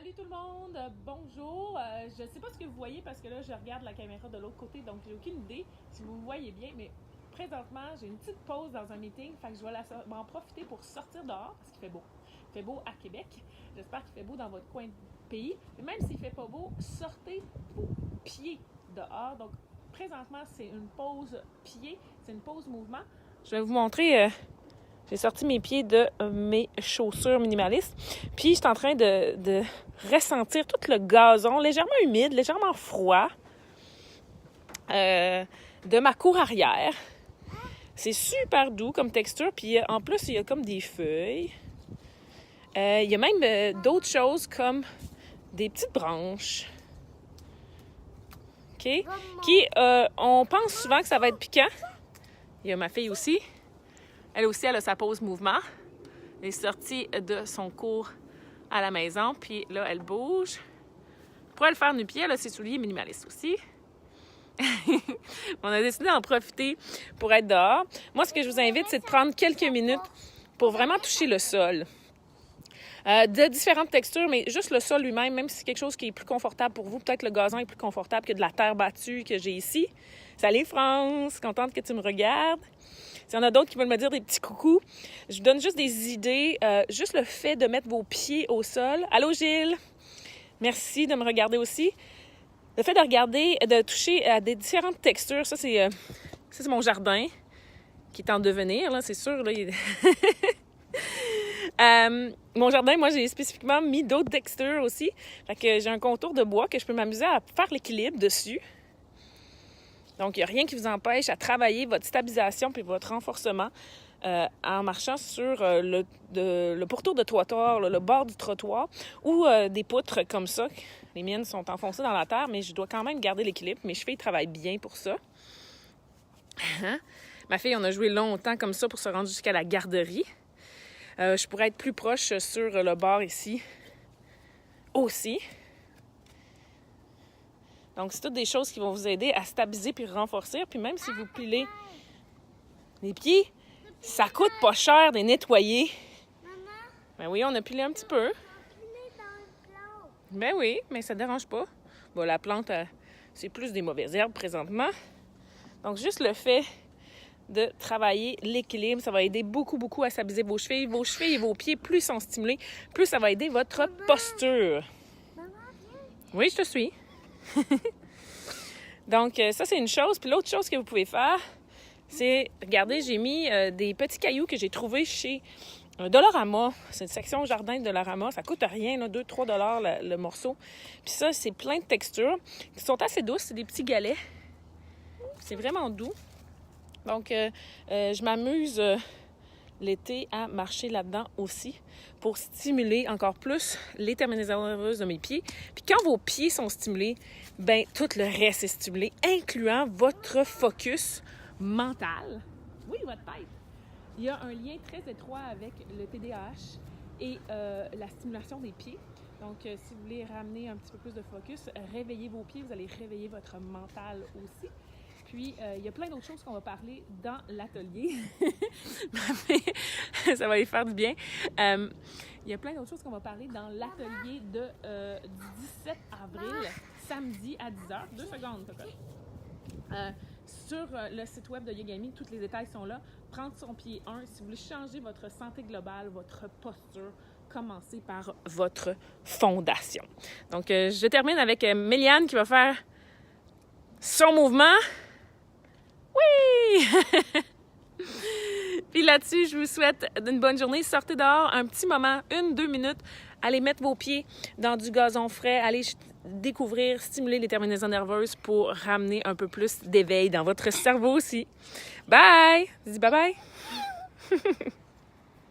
Salut tout le monde, bonjour. Je ne sais pas ce que vous voyez parce que là, je regarde la caméra de l'autre côté, donc j'ai aucune idée si vous me voyez bien, mais présentement, j'ai une petite pause dans un meeting, fait que je vais en profiter pour sortir dehors parce qu'il fait beau. Il fait beau à Québec. J'espère qu'il fait beau dans votre coin de pays. Et même s'il ne fait pas beau, sortez vos pieds dehors. Donc, présentement, c'est une pause pied, c'est une pause mouvement. Je vais vous montrer... J'ai sorti mes pieds de mes chaussures minimalistes. Puis, je suis en train de ressentir tout le gazon légèrement humide, légèrement froid de ma cour arrière. C'est super doux comme texture. Puis, en plus, il y a comme des feuilles. Il y a même d'autres choses comme des petites branches. OK? Qui, on pense souvent que ça va être piquant. Il y a ma fille aussi. Elle aussi, elle a sa pause mouvement. Elle est sortie de son cours à la maison, puis là, elle bouge. Pour elle faire nu-pied, elle a ses souliers minimalistes aussi. On a décidé d'en profiter pour être dehors. Moi, ce que je vous invite, c'est de prendre quelques minutes pour vraiment toucher le sol. De différentes textures, mais juste le sol lui-même, même si c'est quelque chose qui est plus confortable pour vous, peut-être le gazon est plus confortable que de la terre battue que j'ai ici. Salut France, contente que tu me regardes. S'il y en a d'autres qui veulent me dire des petits coucous, je vous donne juste des idées. Juste le fait de mettre vos pieds au sol. Allô Gilles, merci de me regarder aussi. Le fait de regarder, de toucher à des différentes textures, ça c'est mon jardin qui est en devenir, là, c'est sûr. Là, mon jardin, moi, j'ai spécifiquement mis d'autres textures aussi. Fait que j'ai un contour de bois que je peux m'amuser à faire l'équilibre dessus. Donc, il n'y a rien qui vous empêche à travailler votre stabilisation puis votre renforcement en marchant sur le pourtour de trottoir, le bord du trottoir ou des poutres comme ça. Les miennes sont enfoncées dans la terre, mais je dois quand même garder l'équilibre. Mes chevilles travaillent bien pour ça. Ma fille, on a joué longtemps comme ça pour se rendre jusqu'à la garderie. Je pourrais être plus proche sur le bord ici aussi. Donc, c'est toutes des choses qui vont vous aider à stabiliser puis renforcer. Puis même si vous pilez les pieds, ça coûte pas cher de les nettoyer. Ben oui, on a pilé un petit peu. Ben oui, mais ça ne dérange pas. Bon, la plante, c'est plus des mauvaises herbes présentement. Donc, juste le fait de travailler l'équilibre, ça va aider beaucoup, beaucoup à stabiliser vos chevilles. Vos chevilles et vos pieds, plus ils sont stimulés, plus ça va aider votre posture. Oui, je te suis. Donc, ça, c'est une chose. Puis l'autre chose que vous pouvez faire, c'est, regardez, j'ai mis des petits cailloux que j'ai trouvés chez Dollarama. C'est une section jardin de Dollarama. Ça coûte rien, là, 2-3 $ le morceau. Puis ça, c'est plein de textures qui sont assez douces. C'est des petits galets. C'est vraiment doux. Donc, je m'amuse l'été à marcher là-dedans aussi pour stimuler encore plus les terminaisons nerveuses de mes pieds. Puis quand vos pieds sont stimulés, ben tout le reste est stimulé, incluant votre focus mental. Oui, votre tête. Il y a un lien très étroit avec le TDAH et la stimulation des pieds. Donc, si vous voulez ramener un petit peu plus de focus, réveillez vos pieds, vous allez réveiller votre mental aussi. Puis, il y a plein d'autres choses qu'on va parler dans l'atelier. Ça va lui faire du bien. Il y a plein d'autres choses qu'on va parler dans l'atelier du 17 avril, samedi à 10h. 2 secondes, Cocotte. Sur le site web de Yogami, tous les détails sont là. Prendre son pied 1. Si vous voulez changer votre santé globale, votre posture, commencez par votre fondation. Donc, je termine avec Méliane qui va faire son mouvement. Oui! Puis là-dessus, je vous souhaite une bonne journée. Sortez dehors un petit moment, 1-2 minutes. Allez mettre vos pieds dans du gazon frais. Allez découvrir, stimuler les terminaisons nerveuses pour ramener un peu plus d'éveil dans votre cerveau aussi. Bye! Je dis bye bye!